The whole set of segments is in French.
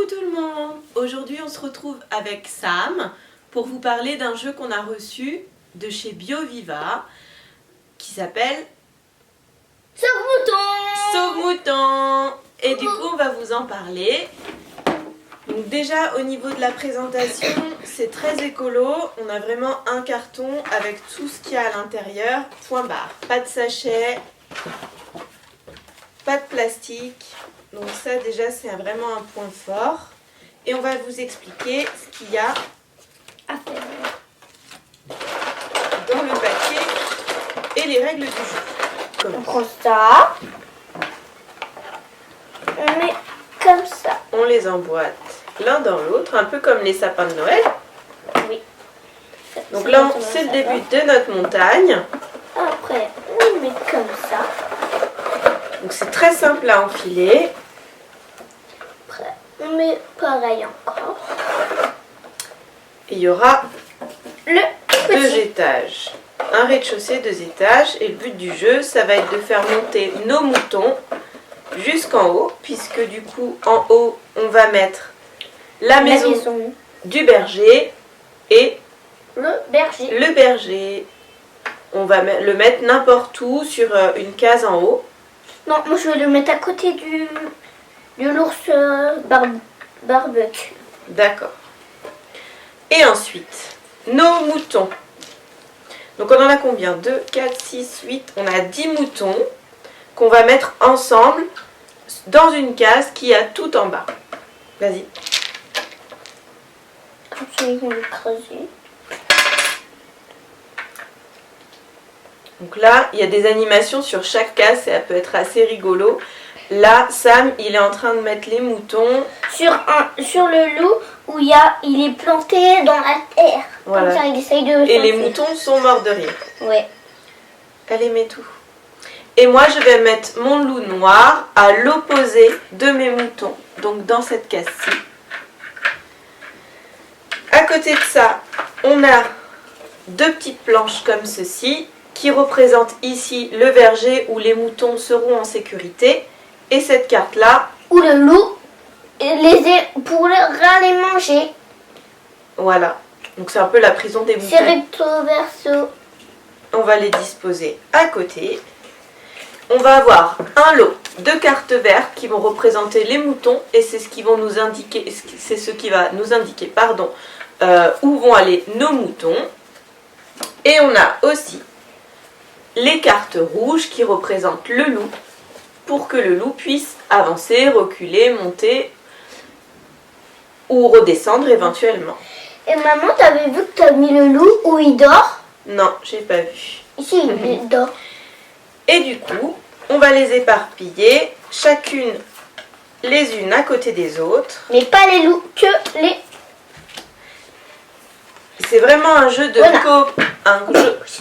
tout le monde! Aujourd'hui on se retrouve avec Sam pour vous parler d'un jeu qu'on a reçu de chez BioViva qui s'appelle Sauve-mouton. Sauve-mouton! Et du coup on va vous en parler. Donc déjà au niveau de la présentation c'est très écolo, on a vraiment un carton avec tout ce qu'il y a à l'intérieur, point barre, pas de sachet, pas de plastique. Donc ça déjà c'est vraiment un point fort. Et on va vous expliquer ce qu'il y a dans le paquet et les règles du jeu. On prend ça. On met comme ça. On les emboîte l'un dans l'autre, un peu comme les sapins de Noël. Oui. Donc là c'est le début de notre montagne. Après on met comme ça. Donc c'est très simple à enfiler. Après on met pareil encore. Et il y aura Le deux petit. étages. Un rez-de-chaussée, deux étages. Et le but du jeu, ça va être de faire monter nos moutons jusqu'en haut. Puisque du coup, en haut, on va mettre la maison du berger et Le berger. le berger. On va le mettre n'importe où sur une case en haut. Non, moi je vais le mettre à côté de l'ours barbecue. D'accord. Et ensuite, nos moutons. Donc on en a combien? 2, 4, 6, 8. On a 10 moutons qu'on va mettre ensemble dans une case qui a tout en bas. Vas-y. Comme ça ils vont l'écraser. Donc là, il y a des animations sur chaque case, ça peut être assez rigolo. Là, Sam, il est en train de mettre les moutons. Sur le loup où il est planté dans la terre. Voilà. Comme ça, il essaye de Et les sortir. moutons sont morts de rire. Ouais. Elle aimait tout. Et moi, je vais mettre mon loup noir à l'opposé de mes moutons. Donc dans cette case-ci. À côté de ça, on a deux petites planches comme ceci qui représentent ici le verger où les moutons seront en sécurité. Et cette carte-là, Où le loup pour les manger. voilà. Donc c'est un peu la prison des moutons. C'est recto verso. On va les disposer à côté. On va avoir un lot de cartes vertes qui vont représenter les moutons et c'est ce qui vont nous indiquer, va nous indiquer, où vont aller nos moutons. Et on a aussi les cartes rouges qui représentent le loup pour que le loup puisse avancer, reculer, monter ou redescendre éventuellement. Et maman, t'avais vu que t'as mis le loup où il dort? Non, j'ai pas vu. Ici, il dort. Et du coup, on va les éparpiller, chacune les unes à côté des autres. Mais pas les loups, que les... C'est vraiment un jeu de coop.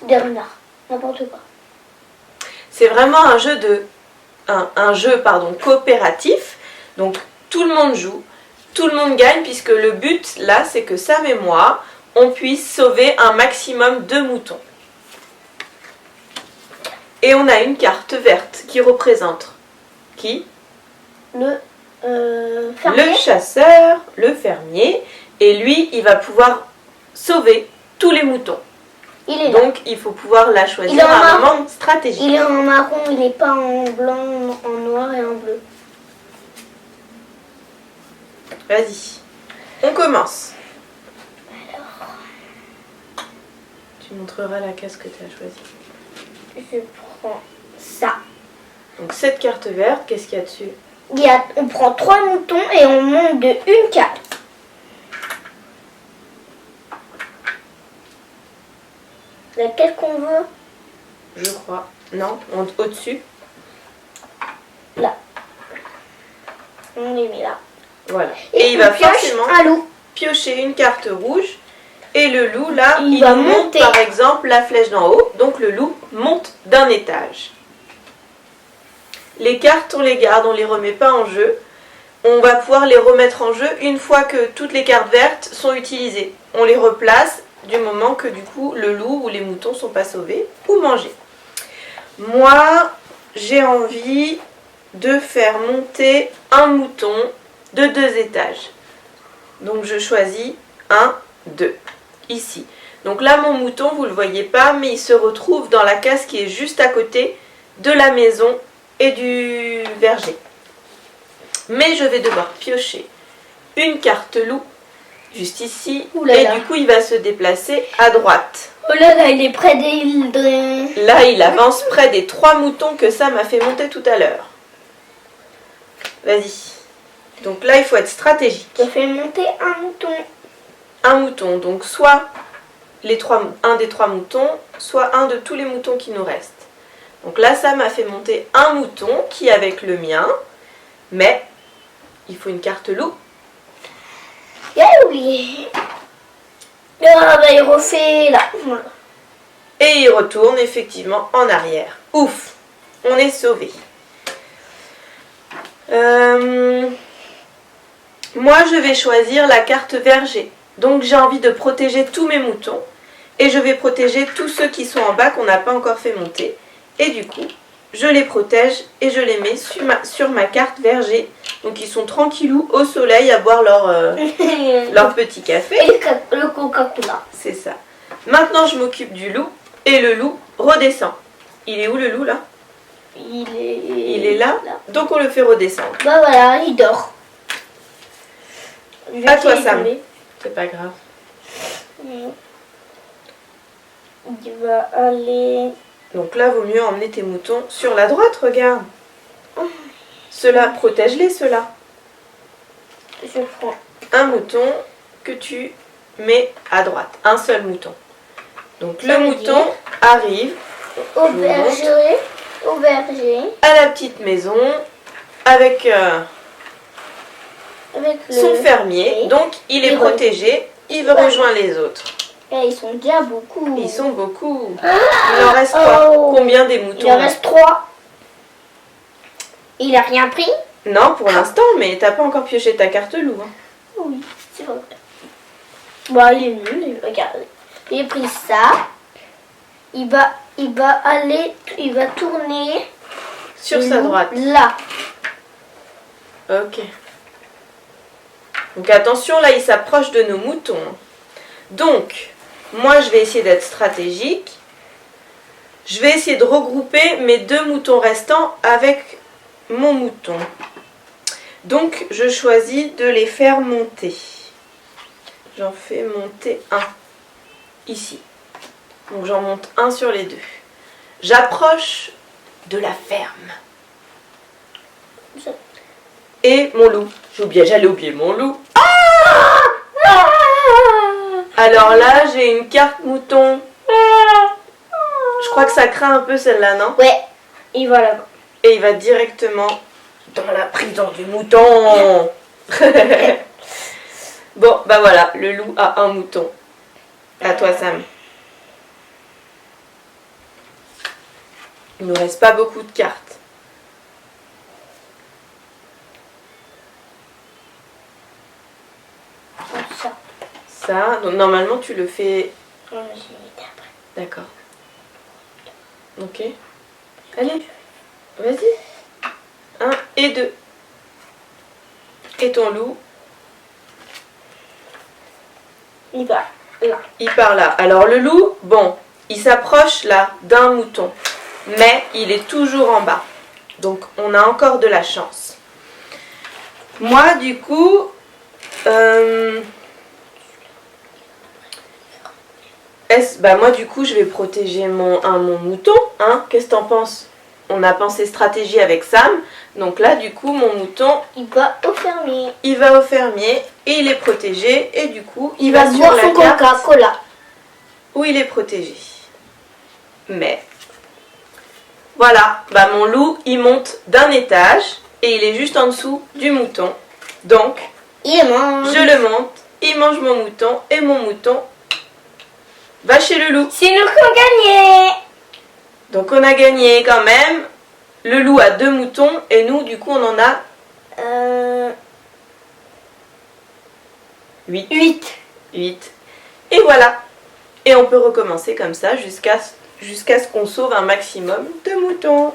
Des renards. N'importe quoi. C'est vraiment un jeu coopératif. Donc tout le monde joue, tout le monde gagne puisque le but là c'est que Sam et moi on puisse sauver un maximum de moutons. Et on a une carte verte qui représente qui? Le Le chasseur, le fermier, et lui il va pouvoir sauver tous les moutons. Il est là. Donc il faut pouvoir la choisir Il est en à un marron. moment stratégique. Il est en marron, il n'est pas en blanc, en noir et en bleu. Vas-y, on commence. Alors, Tu montreras la case que tu as choisie. je prends ça. Donc cette carte verte, qu'est-ce qu'il y a dessus? On prend 3 moutons et on monte de une case. Laquelle qu'on veut? Je crois. Non, au-dessus. Là. On les met là. Voilà. Et Et il va on pioche forcément un loup. piocher une carte rouge. Et le loup, là, Il il va nous montre monter. par exemple la flèche d'en haut. Donc le loup monte d'un étage. Les cartes, on les garde, on ne les remet pas en jeu. On va pouvoir les remettre en jeu une fois que toutes les cartes vertes sont utilisées. On les replace du moment que du coup le loup ou les moutons sont pas sauvés ou mangés. Moi, j'ai envie de faire monter un mouton de 2 étages. Donc je choisis 1, 2, ici. Donc là mon mouton, vous ne le voyez pas, mais il se retrouve dans la case qui est juste à côté de la maison et du verger. Mais je vais devoir piocher une carte loup juste ici. Et du coup il va se déplacer à droite. Oh là là, il est près des... Là il avance près des 3 moutons que Sam a fait monter tout à l'heure. Vas-y. Donc là il faut être stratégique. Je fais monter un mouton. Un mouton, donc soit un des 3 moutons, soit un de tous les moutons qui nous restent. Donc là Sam a fait monter un mouton qui est avec le mien, mais il faut une carte loup. J'ai oublié. Ah bah il refait là. Voilà. Et il retourne effectivement en arrière. Ouf, on est sauvé. Moi je vais choisir la carte verger. Donc j'ai envie de protéger tous mes moutons. Et je vais protéger tous ceux qui sont en bas qu'on n'a pas encore fait monter. Et du coup, je les protège et je les mets sur ma carte verger. Donc ils sont tranquillous au soleil à boire leur petit café. Et le Coca-Cola. C'est ça. Maintenant je m'occupe du loup et le loup redescend. Il est où le loup là? Il est là. Donc on le fait redescendre. Bah voilà, il dort. À toi Sam. C'est pas grave. Il va aller... Donc là, vaut mieux emmener tes moutons sur la droite, regarde. Ceux-là, protège-les, ceux-là. Je prends Un mouton que tu mets à droite. Un seul mouton. Donc le mouton arrive au berger, à la petite maison avec son fermier. Donc il est protégé. Il veut rejoindre les autres. Et ils sont déjà beaucoup. Ils sont beaucoup. Il en reste quoi? Combien des moutons? Il en reste 3. Il a rien pris? Non, pour l'instant, mais t'as pas encore pioché ta carte loup. Hein. Oui, c'est vrai. Bah, il est nul, regardez. J'ai pris ça. Il va tourner sur sa droite. Là. Ok. Donc attention, là, il s'approche de nos moutons. Donc, moi, je vais essayer d'être stratégique. Je vais essayer de regrouper mes 2 moutons restants avec mon mouton. Donc, je choisis de les faire monter. J'en fais monter un. Ici. Donc, j'en monte un sur les 2. J'approche de la ferme. Et mon loup. J'allais oublier mon loup. Alors là, j'ai une carte mouton. Je crois que ça craint un peu celle-là, non? Ouais, il va là-bas. Et il va directement dans la prison du mouton. Bon, bah voilà, le loup a un mouton. À toi, Sam. Il nous reste pas beaucoup de cartes. Ça, donc normalement tu le fais... D'accord. Ok. Allez, vas-y. 1 et 2. Et ton loup? Il va là. Il part là. Alors le loup, bon, il s'approche là d'un mouton. Mais il est toujours en bas. Donc on a encore de la chance. Moi du coup... moi du coup je vais protéger mon mouton, hein. Qu'est-ce que t'en penses? On a pensé stratégie avec Sam, donc là du coup mon mouton il va au fermier. Il va au fermier et il est protégé et du coup il va boire son Coca-Cola où il est protégé. Mais voilà, mon loup il monte d'un étage et il est juste en dessous du mouton, donc il mange. Je le monte, il mange mon mouton et mon mouton va chez le loup. C'est nous qui avons gagné. Donc on a gagné quand même. Le loup a 2 moutons et nous du coup on en a 8. Et voilà. Et on peut recommencer comme ça jusqu'à ce qu'on sauve un maximum de moutons.